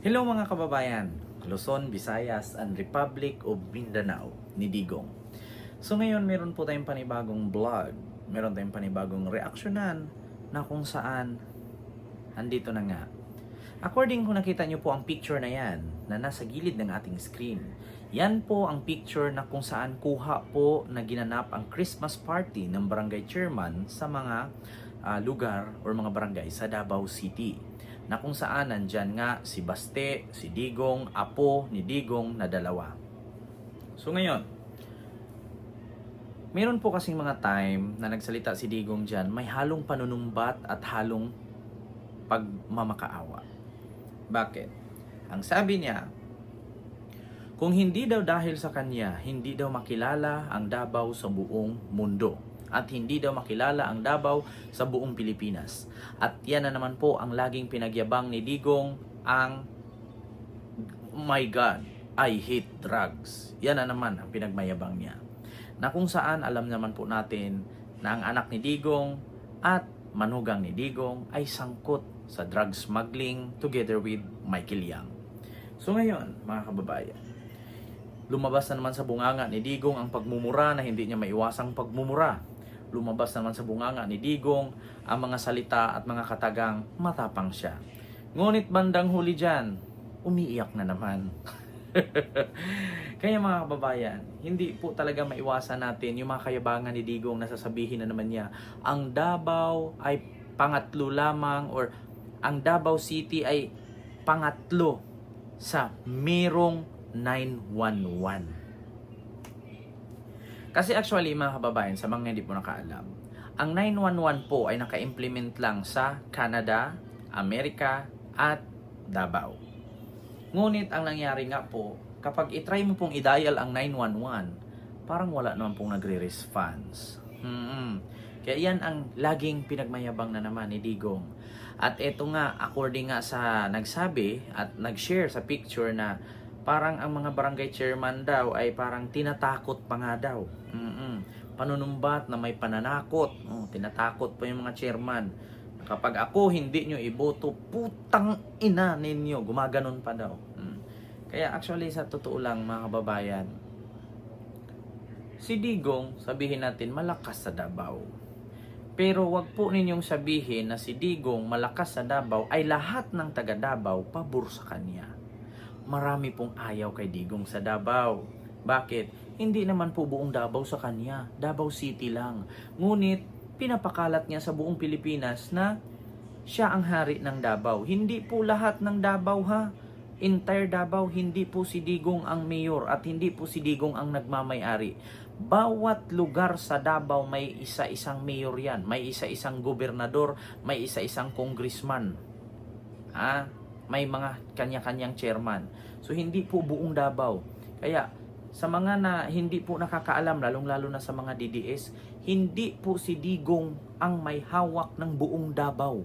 Hello mga kababayan, Luzon, Visayas, and Republic of Mindanao, ni Digong. So ngayon meron po tayong panibagong vlog, meron tayong panibagong reaksyonan na kung saan andito na nga. According kung nakita nyo po ang picture na yan na nasa gilid ng ating screen, yan po ang picture na kung saan kuha po na ginanap ang Christmas party ng barangay chairman sa mga lugar or mga barangay sa Davao City, na kung saan nandyan nga si Baste, si Digong, apo ni Digong na dalawa. So ngayon, meron po kasing mga time na nagsalita si Digong dyan, may halong panunumbat at halong pagmamakaawa. Bakit? Ang sabi niya, kung hindi daw dahil sa kanya, hindi daw makilala ang Davao sa buong mundo. At hindi daw makilala ang Davao sa buong Pilipinas. At yan na naman po ang laging pinagyabang ni Digong, ang my God, I hate drugs. Yan na naman ang pinagmayabang niya. Na kung saan alam naman po natin na ang anak ni Digong at manugang ni Digong ay sangkot sa drug smuggling together with Michael Yang. So ngayon, mga kababayan, lumabas na naman sa bunganga ni Digong ang pagmumura na hindi niya maiwasang pagmumura. Lumabas naman sa bunganga ni Digong ang mga salita at mga katagang matapang siya. Ngunit bandang huli dyan, umiiyak na naman. Kaya mga kababayan, hindi po talaga maiwasan natin yung mga kayabangan ni Digong na sasabihin na naman niya, ang Davao ay pangatlo lamang or ang Davao City ay pangatlo sa merong 911. Kasi actually mga kababayan, sa mga hindi po nakaalam, ang 911 po ay naka-implement lang sa Canada, Amerika, at Davao. Ngunit ang nangyari nga po, kapag itry mo pong i-dial ang 911, parang wala naman pong nagre-response. Kaya yan ang laging pinagmayabang na naman ni Digong. At eto nga, according nga sa nagsabi at nag-share sa picture na parang ang mga barangay chairman daw ay parang tinatakot pa nga daw. Panunumbat na may pananakot. Tinatakot pa yung mga chairman. Kapag ako hindi nyo iboto, putang ina ninyo. Gumaganon pa daw. Kaya actually sa totoo lang mga kababayan, si Digong, sabihin natin, malakas sa Davao. Pero wag po ninyong sabihin na si Digong malakas sa Davao ay lahat ng taga Davao pabor sa kanya. Marami pong ayaw kay Digong sa Davao. Bakit? Hindi naman po buong Davao sa kanya. Davao City lang. Ngunit, pinapakalat niya sa buong Pilipinas na siya ang hari ng Davao. Hindi po lahat ng Davao ha. Entire Davao, hindi po si Digong ang mayor at hindi po si Digong ang nagmamay-ari. Bawat lugar sa Davao may isa-isang mayor yan. May isa-isang gobernador, may isa-isang congressman. May mga kanya-kanyang chairman. So hindi po buong Davao. Kaya sa mga na hindi po nakakaalam, lalong-lalo na sa mga DDS, hindi po si Digong ang may hawak ng buong Davao.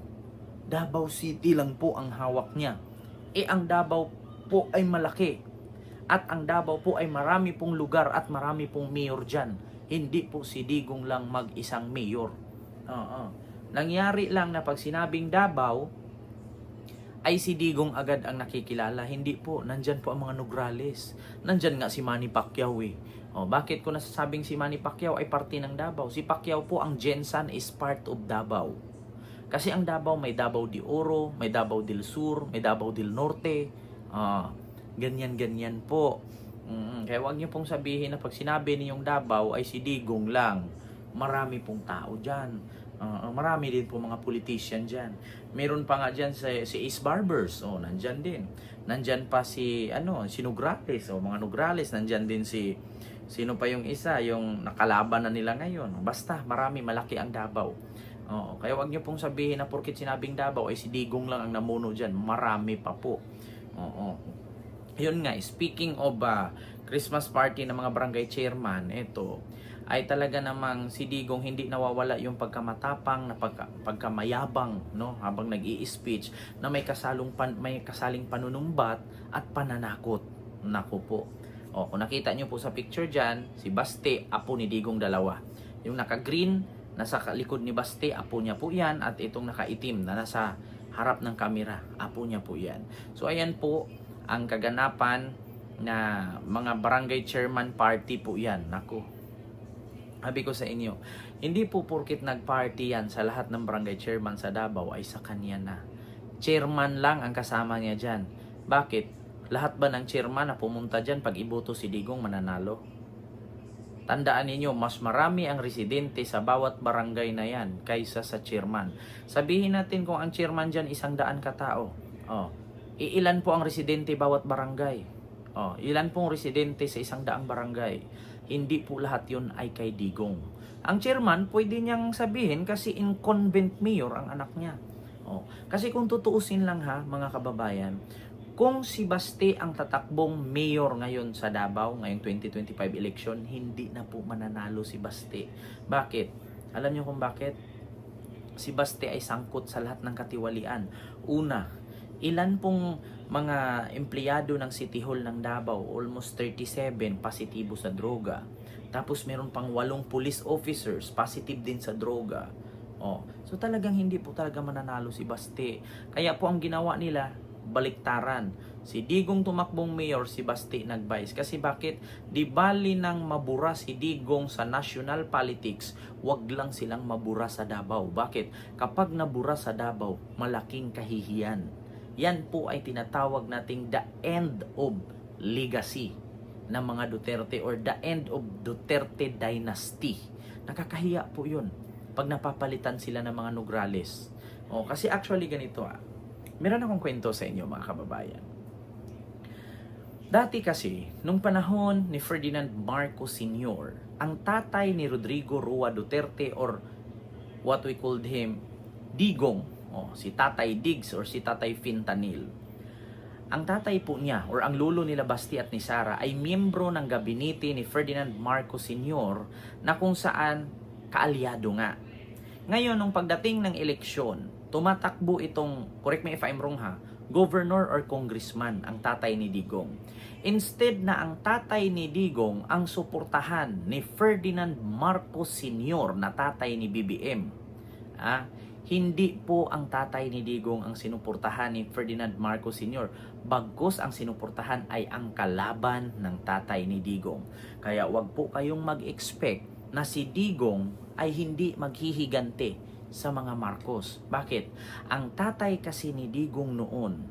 Davao City lang po ang hawak niya. Ang Davao po ay malaki. At ang Davao po ay marami pong lugar at marami pong mayor dyan. Hindi po si Digong lang mag-isang mayor. Nangyari lang na pag sinabing Davao, ay si Digong agad ang nakikilala. Hindi po, nandyan po ang mga Nograles. Nandyan nga si Manny Pacquiao bakit ko nasasabing si Manny Pacquiao ay parte ng Davao? Si Pacquiao po, ang Gensan is part of Davao. Kasi ang Davao may Davao de Oro, may Davao del Sur, may Davao del Norte. Ganyan-ganyan po. Kaya wag niyo pong sabihin na pag sinabi niyong Davao ay si Digong lang. Marami pong tao dyan. Marami din po mga politician dyan. Meron pa nga dyan si Ace Barbers. Nandyan din. Nandyan pa si Nograles. Mga Nograles. Nandyan din sino pa yung isa, yung nakalaban na nila ngayon. Basta, marami, malaki ang Davao. Kaya wag niyo pong sabihin na porkit sinabing Davao ay si Digong lang ang namuno dyan. Marami pa po. Yun nga, speaking of Christmas party ng mga barangay chairman, ito ay talaga namang si Digong hindi nawawala yung pagkamatapang na pagkamayabang, no, habang nag-i-speech na may kasaling panunumbat at pananakot. Nako po. Kung nakita niyo po sa picture diyan, si Baste, apo ni Digong dalawa. Yung naka-green nasa likod ni Baste, apo niya po yan, at itong nakaitim na nasa harap ng kamera. Apo niya po yan. So ayan po ang kaganapan na mga barangay chairman party po yan. Naku, sabi ko sa inyo, hindi po porkit nag-party yan sa lahat ng barangay chairman sa Davao ay sa kanya na. Chairman lang ang kasama niya dyan. Bakit? Lahat ba ng chairman na pumunta dyan pag iboto si Digong mananalo? Tandaan ninyo, mas marami ang residente sa bawat barangay na yan kaysa sa chairman. Sabihin natin kung ang chairman dyan 100 katao. Iilan po ang residente bawat barangay? Ilan pong residente sa 100 barangay? Hindi po lahat yun ay kay Digong. Ang chairman, pwede niyang sabihin kasi incumbent mayor ang anak niya. Kasi kung tutuusin lang ha, mga kababayan, kung si Baste ang tatakbong mayor ngayon sa Davao, ngayong 2025 election, hindi na po mananalo si Baste. Bakit? Alam niyo kung bakit? Si Baste ay sangkot sa lahat ng katiwalian. Una, ilan pong mga empleyado ng City Hall ng Davao, almost 37 positibo sa droga. Tapos meron pang 8 police officers positive din sa droga. So talagang hindi po talaga mananalo si Baste. Kaya po ang ginawa nila, baliktaran. Si Digong tumakbong mayor, si Baste nag-vice. Kasi bakit? Di bali nang mabura si Digong sa national politics, wag lang silang mabura sa Davao. Bakit? Kapag nabura sa Davao, malaking kahihiyan. Yan po ay tinatawag nating the end of legacy ng mga Duterte or the end of Duterte dynasty. Nakakahiya po yun pag napapalitan sila ng mga Nograles. Kasi actually ganito meron akong kwento sa inyo mga kababayan. Dati kasi, nung panahon ni Ferdinand Marcos Sr., ang tatay ni Rodrigo Roa Duterte or what we called him, Digong, si Tatay Diggs or si Tatay Fintanil. Ang tatay po niya or ang lolo nila Basti at ni Sara ay miyembro ng gabinete ni Ferdinand Marcos Sr. na kung saan kaalyado nga. Ngayon, nung pagdating ng eleksyon, tumatakbo itong, correct me if I'm wrong ha, governor or congressman ang tatay ni Digong. Instead na ang tatay ni Digong ang suportahan ni Ferdinand Marcos Sr. na tatay ni BBM. Hindi po ang tatay ni Digong ang sinuportahan ni Ferdinand Marcos Sr. Bagkus ang sinuportahan ay ang kalaban ng tatay ni Digong. Kaya wag po kayong mag-expect na si Digong ay hindi maghihigante sa mga Marcos. Bakit? Ang tatay kasi ni Digong noon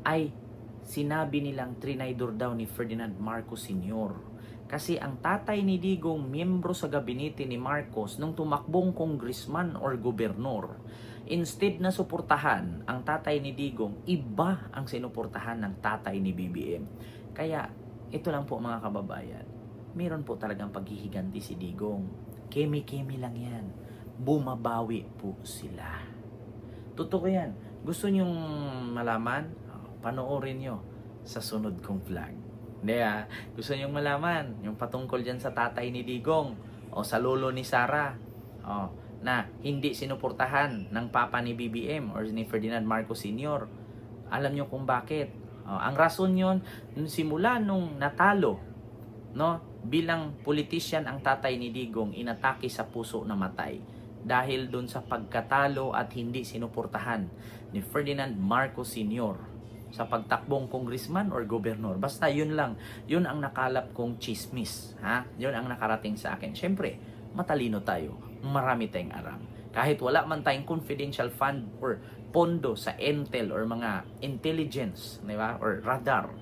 ay sinabi nilang trinaydor daw ni Ferdinand Marcos Sr. Kasi ang tatay ni Digong miyembro sa gabinete ni Marcos nung tumakbong congressman or gobernor. Instead na suportahan ang tatay ni Digong, iba ang sinuportahan ng tatay ni BBM. Kaya ito lang po mga kababayan, meron po talagang paghihiganti si Digong. Kemi-kemi lang yan. Bumabawi po sila. Totoo yan. Gusto nyong malaman? Panoorin nyo sa sunod kong vlog. Hindi gusto nyong malaman yung patungkol dyan sa tatay ni Digong o sa lolo ni Sara na hindi sinuportahan ng papa ni BBM or ni Ferdinand Marcos Sr. Alam nyo kung bakit? Ang rason yon, simula nung natalo bilang politician ang tatay ni Digong, inatake sa puso na matay dahil dun sa pagkatalo at hindi sinuportahan ni Ferdinand Marcos Sr. sa pagtakbong congressman or gobernador. Basta yun lang, yun ang nakalap kong chismis, yun ang nakarating sa akin. Syempre, matalino tayo, marami tayong aram. Kahit wala man tayong confidential fund or pondo sa intel or mga intelligence, di ba? Or radar,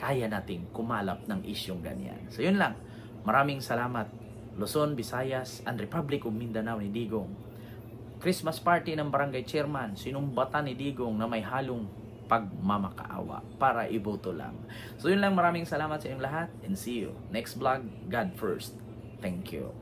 kaya nating kumalap ng isyong ganyan. So yun lang. Maraming salamat. Luzon, Visayas, and Republic of Mindanao ni Digong. Christmas party ng barangay chairman, sinumbatan ni Digong na may halong pagmamakaawa para iboto lang. So yun lang, maraming salamat sa inyong lahat and see you next vlog. God first. Thank you.